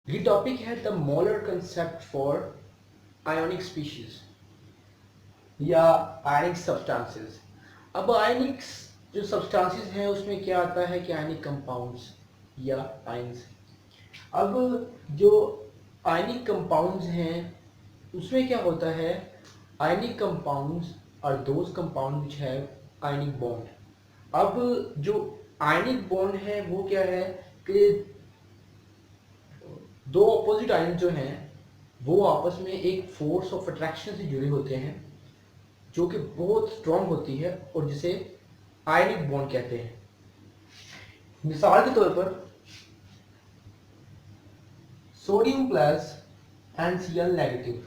ये टॉपिक है the molar concept for ionic species या आयनिक सब्सटेंसेस। अब आयनिक जो सब्सटेंसेस हैं उसमें क्या आता है कि आयनिक कंपाउंड्स या आयंस। अब जो आयनिक कंपाउंड्स हैं उसमें क्या होता है, आयनिक कंपाउंड्स और दोज कंपाउंड विच है आयनिक बॉन्ड। अब जो आयनिक बॉन्ड है वो क्या है कि दो अपोजिट आयन जो हैं वो आपस में एक फोर्स ऑफ अट्रैक्शन से जुड़े होते हैं जो कि बहुत स्ट्रांग होती है और जिसे आयनिक बॉन्ड कहते हैं। मिसाल के तौर पर sodium plus and Cl negative,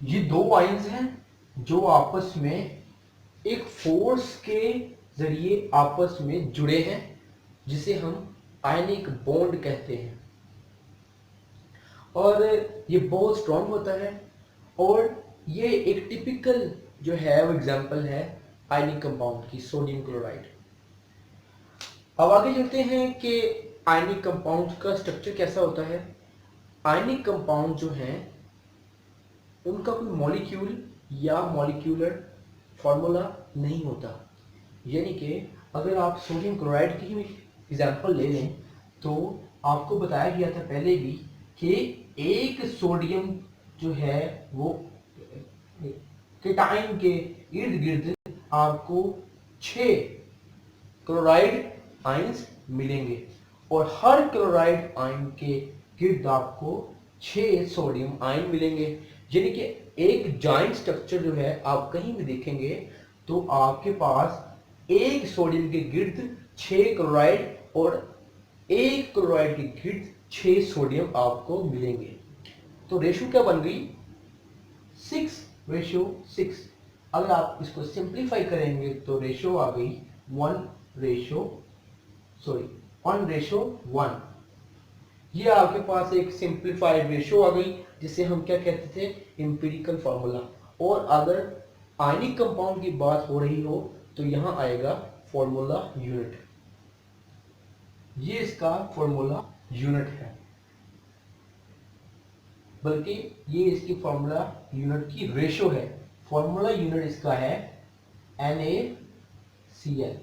ये दो आयन्स हैं जो आपस में एक फोर्स के जरिए आपस में जुड़े हैं जिसे हम आयनिक बॉन्ड कहते हैं। और ये बहुत स्ट्रांग होता है और ये एक टिपिकल जो है वो एग्जांपल है आयनिक कंपाउंड की, सोडियम क्लोराइड। अब आगे चलते हैं कि आयनिक कंपाउंड का स्ट्रक्चर कैसा होता है। आयनिक कंपाउंड जो हैं उनका कोई मॉलिक्यूल या मॉलिक्यूलर फॉर्मूला नहीं होता, यानी कि अगर आप सोडियम क्लोराइड की ही एग्जांपल ले लें तो आपको बताया गया था पहले भी कि एक सोडियम जो है वो केटाइन के इर्द गिर्द आपको 6 क्लोराइड आयंस मिलेंगे और हर क्लोराइड आयन के गिर्द आपको 6 सोडियम आयन मिलेंगे। यानी कि एक जॉइंट स्ट्रक्चर जो है आप कहीं भी देखेंगे तो आपके पास एक सोडियम के गिर्द 6 क्लोराइड और एक क्लोराइड के गिर्द 6 सोडियम आपको मिलेंगे। तो रेशो क्या बन गई, 6:6। अगर आप इसको सिंप्लीफाई करेंगे तो रेशो आ गई 1:1। ये आपके पास एक सिंप्लीफाइड रेशो आ गई जिसे हम क्या कहते थे, एम्पिरिकल फार्मूला। और अगर आयनिक कंपाउंड की बात हो रही हो तो यहां आएगा फॉर्मूला यूनिट। ये इसका फॉर्मूला यूनिट है, बल्कि ये इसकी फॉर्मूला यूनिट की रेशो है। फॉर्मूला यूनिट इसका है NaCl,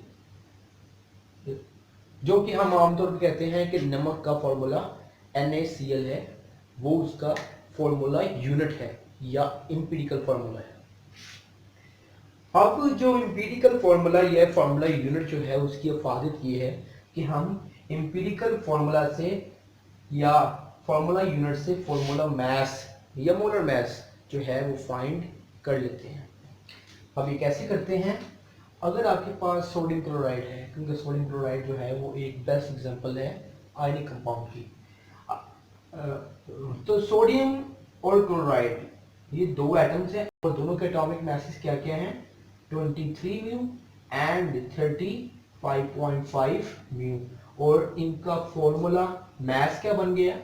जो कि हम आमतौर पर कहते हैं कि नमक का फॉर्मूला NaCl है, वो उसका फॉर्मूला यूनिट है या इंपीरिकल फॉर्मूला है। अब जो इंपीरिकल फॉर्मूला या फॉर्मूला यूनिट जो है उसकी अफादत ये है कि हम इंपीरिकल फॉर्मूला से या फॉर्मूला यूनिट से फॉर्मूला मास या मोलर मास जो है वो फाइंड कर लेते हैं। अब ये कैसे करते हैं, अगर आपके पास सोडियम क्लोराइड है, क्योंकि सोडियम क्लोराइड जो है वो एक बेस्ट एग्जांपल है आयनिक कंपाउंड की। तो सोडियम और क्लोराइड ये दो एटम्स हैं और दोनों के एटॉमिक मासेस क्या क्या हैं, 23 म्यू एंड 35.5 म्यू। और इनका फॉर्मूला मास क्या बन गया,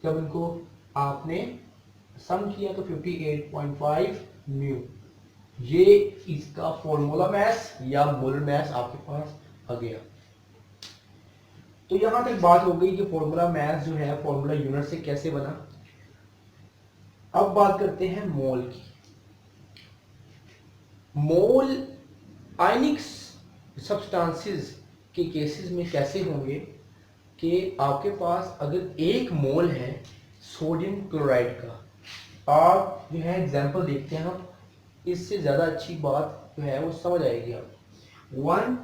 जब इनको आपने सम किया तो 58.5 म्यू। ये इसका फॉर्मूला मास या मोलर मास आपके पास आ गया। तो यहां तक बात हो गई कि फॉर्मूला मास जो है फॉर्मूला यूनिट से कैसे बना। अब बात करते हैं मोल की। मोल आयनिक सब्सटेंसेस के केसेस में कैसे होंगे कि आपके पास अगर 1 मोल है सोडियम क्लोराइड का, आप जो है एग्जांपल देखते हैं, हम इससे ज़्यादा अच्छी बात जो है वो समझ आएगी आप। 1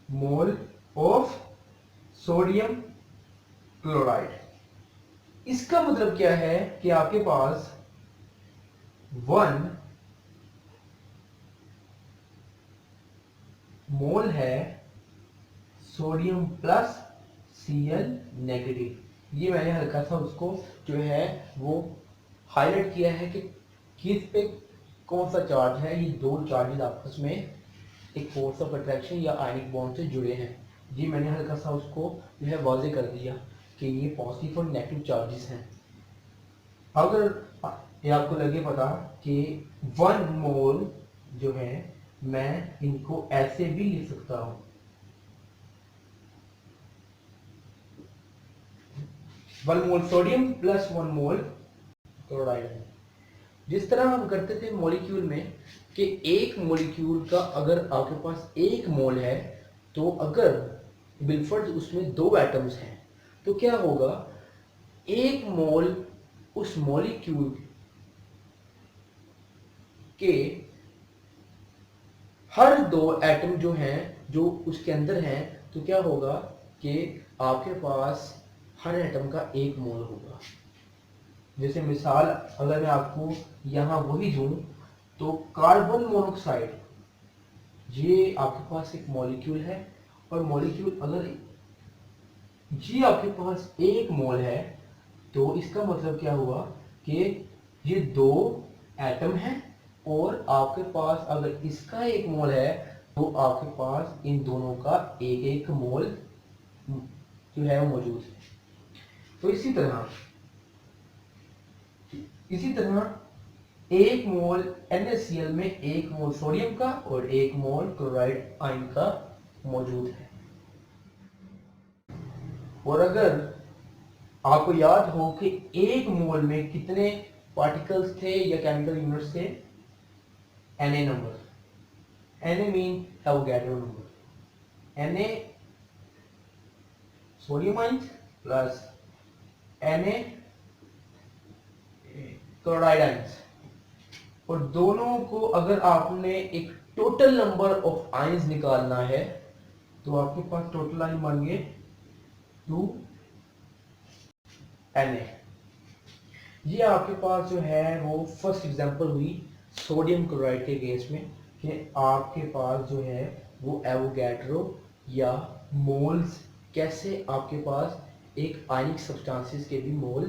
मोल ऑफ सोडियम क्लोराइड, इसका मतलब क्या है कि आपके पास 1 मोल है सोडियम प्लस Cl नेगेटिव। ये मैंने हल्का सा उसको जो है वो हाईलाइट किया है कि किस पे कौन सा चार्ज है। ये दो चार्जेस आपस में एक फोर्स ऑफ अट्रैक्शन या आयनिक बॉन्ड से जुड़े हैं। ये मैंने हल्का सा उसको जो है वाज़ेह कर दिया कि ये पॉजिटिव और नेगेटिव चार्जेस हैं। अगर ये आपको लगे पता कि 1 मोल जो है मैं इनको ऐसे भी लिख सकता हूं, 1 मोल सोडियम प्लस 1 मोल क्लोराइड है। जिस तरह हम करते थे मॉलिक्यूल में कि एक मॉलिक्यूल का अगर आपके पास 1 मोल है, तो अगर विल्फर्ड उसमें 2 एटम्स हैं तो क्या होगा, 1 मोल उस मॉलिक्यूल के हर 2 एटम जो हैं जो उसके अंदर हैं, तो क्या होगा कि आपके पास हर एटम का 1 मोल होगा। जैसे मिसाल अगर मैं आपको यहाँ वही दूं, तो कार्बन मोनोऑक्साइड ये आपके पास एक मॉलिक्यूल है, और मॉलिक्यूल अगर ये आपके पास 1 मोल है, तो इसका मतलब क्या हुआ कि ये 2 एटम हैं, और आपके पास अगर इसका 1 मोल है तो आपके पास इन दोनों का 1 मोल जो है वो मौजूद है। तो इसी तरह 1 मोल NaCl में 1 मोल सोडियम का और 1 मोल क्लोराइड आयन का मौजूद है। और अगर आपको याद हो कि 1 मोल में कितने पार्टिकल्स थे या केमिकल यूनिट्स थे, Na number, Na mean Avogadro number, Na sodium ions plus Na chloride ions, और दोनों को अगर आपने एक टोटल नंबर ऑफ आयंस निकालना है तो आपके पास टोटल आयन बन गए 2 Na। ये आपके पास जो है वो फर्स्ट एग्जांपल हुई सोडियम क्लोराइड के केस में कि आपके पास जो है वो एवोगैड्रो या मोल्स, कैसे आपके पास एक आयनिक सब्सटेंसेस के भी मोल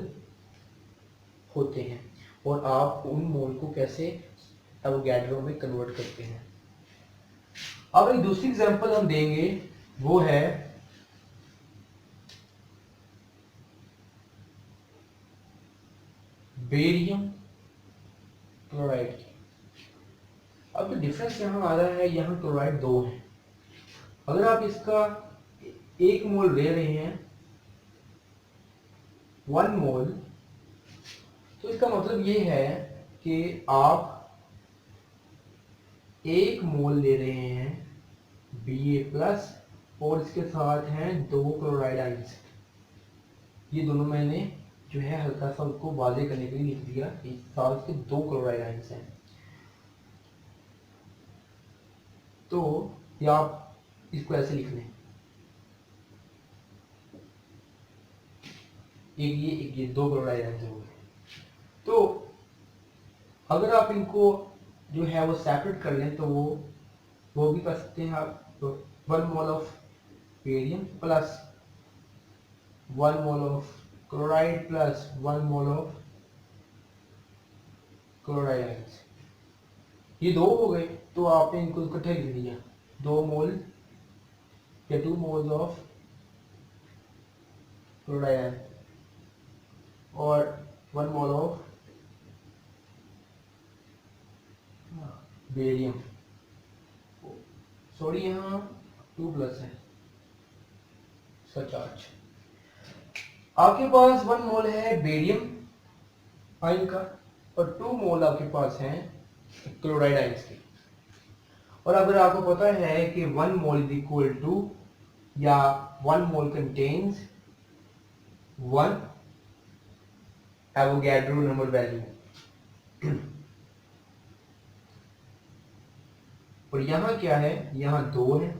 होते हैं और आप उन मोल को कैसे एवोगैड्रो में कन्वर्ट करते हैं। अब एक दूसरी एग्जांपल हम देंगे, वो है बेरियम क्लोराइड की। अब तो डिफरेंस यहाँ आ रहा है, यहाँ क्लोराइड 2 है। अगर आप इसका 1 मोल ले रहे हैं 1 मोल, तो इसका मतलब ये है कि आप 1 मोल ले रहे हैं Ba+ और इसके साथ हैं 2 क्लोराइड आइंस। ये दोनों मैंने जो है हल्का सा उसको वाजे करने के लिए लिख दिया, इस साथ के 2 क्लोराइड आइंस हैं। तो या आप इसको ऐसे लिख लें, एक ये 2 क्लोराइड आइंस हो गए। तो अगर आप इनको जो है वो सेपरेट कर लें तो वो भी कर सकते हैं आप। तो 1 mole of barium plus 1 mole of chloride plus 1 mole of chloride ions, ये 2 हो गए। तो आपने इनको इकट्ठे लिख दिया, 2 मोल या 2 मोल्स ऑफ क्लोराइड आयन और 1 मोल ऑफ बेरियम। सॉरी यहाँ 2+ है इसका चार्ज। आपके पास 1 मोल है बेरियम आयन का और 2 मोल आपके पास हैं क्लोराइड आयंस के। और अगर आपको पता है कि 1 मोल इज इक्वल टू या 1 मोल कंटेन्स 1 एवोगैड्रो नंबर वैल्यू, और यहां क्या है, यहां 2 है।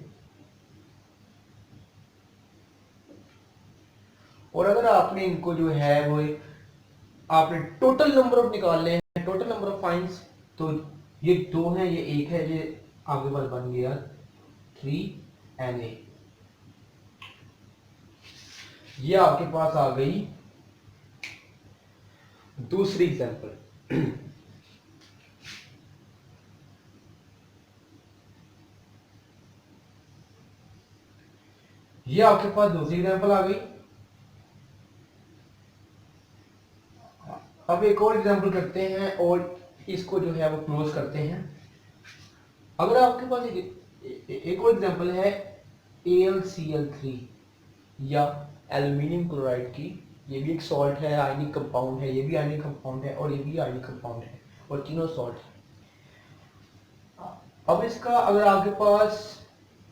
और अगर आपने इनको जो है वो आपने टोटल नंबर ऑफ निकालने हैं, टोटल नंबर ऑफ आयंस, तो ये 2 है, ये 1 है, ये आपके पास बन गया 3Na। ये आपके पास आ गई दूसरी एग्जांपल। ये आपके पास दूसरी एग्जांपल आ गई। अब एक और एग्जांपल करते हैं और इसको जो है वो क्लोज करते हैं। अगर आपके पास एक और एग्जांपल है AlCl3 या एल्यूमिनियम क्लोराइड की, ये भी एक सॉल्ट है, आयनिक कंपाउंड है, ये भी आयनिक कंपाउंड है और ये भी आयनिक कंपाउंड है और तीनों सॉल्ट है। अब इसका अगर आपके पास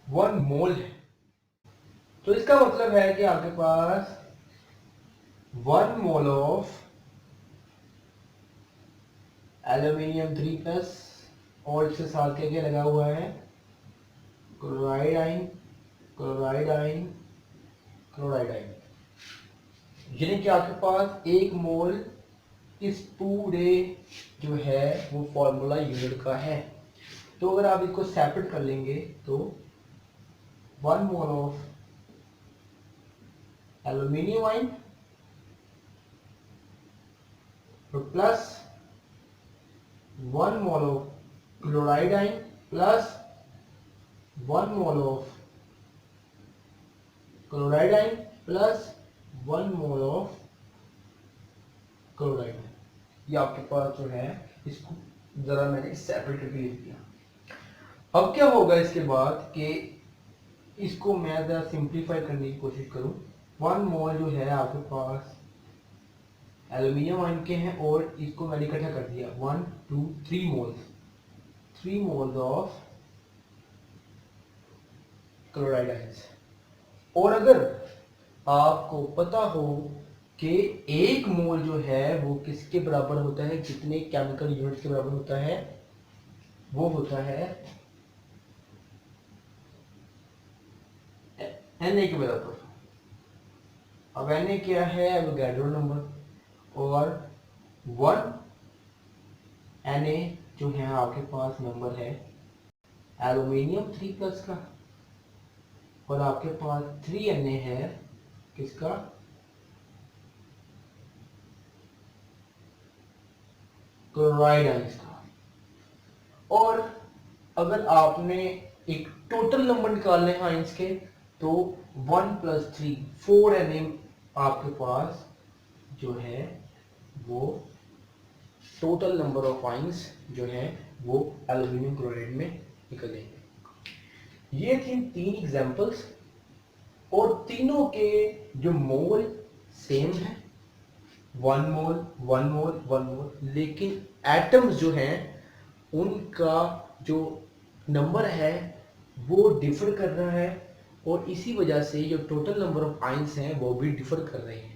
1 मोल है तो इसका मतलब है कि आपके पास 1 मोल ऑफ एल्यूमिनियम 3+ और इसके साथ क्या क्या लगा हुआ है, chloride ion, chloride ion, chloride ion, यानी कि आपके पास 1 मोल इस पूरे जो है वो फॉर्मूला यूनिट का है। तो अगर आप इसको सेपरेट कर लेंगे तो 1 mole of aluminium ion plus 1 mole of chloride ion plus 1 mole of chloride ion plus 1 mole of chloride ion, ये आपके पास जो है, इसको जरा मैंने सेपरेट करके लिख दिया। अब क्या होगा इसके बाद कि इसको मैं जरा सिंप्लीफाई करने की कोशिश करूं। 1 मोल जो है आपके पास एल्यूमिनियम आयन के हैं और इसको मैंने इकट्ठा कर दिया 1 2 3 moles, 3 moles of chloride ions. और अगर आपको पता हो कि 1 मोल जो है वो किसके बराबर होता है, कितने केमिकल यूनिट के बराबर होता है, वो होता है Na के बराबर। अब Na क्या है, एवोगाड्रो नंबर, और 1 Na जो है आपके पास नंबर है एल्यूमिनियम 3+ का, और आपके पास 3 Na है किसका, क्लोराइड आयंस का। और अगर आपने एक टोटल नंबर निकालने हैं आयंस के तो 1 + 3 4 Na आपके पास जो है वो टोटल नंबर ऑफ आयंस जो है वो एल्यूमिनियम क्लोराइड में निकलेंगे। ये थी 3 एग्जांपल्स और तीनों के जो मोल सेम है, 1 मोल 1 मोल 1 मोल, लेकिन एटम्स जो हैं उनका जो नंबर है वो डिफर कर रहा है और इसी वजह से जो टोटल नंबर ऑफ आयंस हैं वो भी डिफर कर रहे हैं।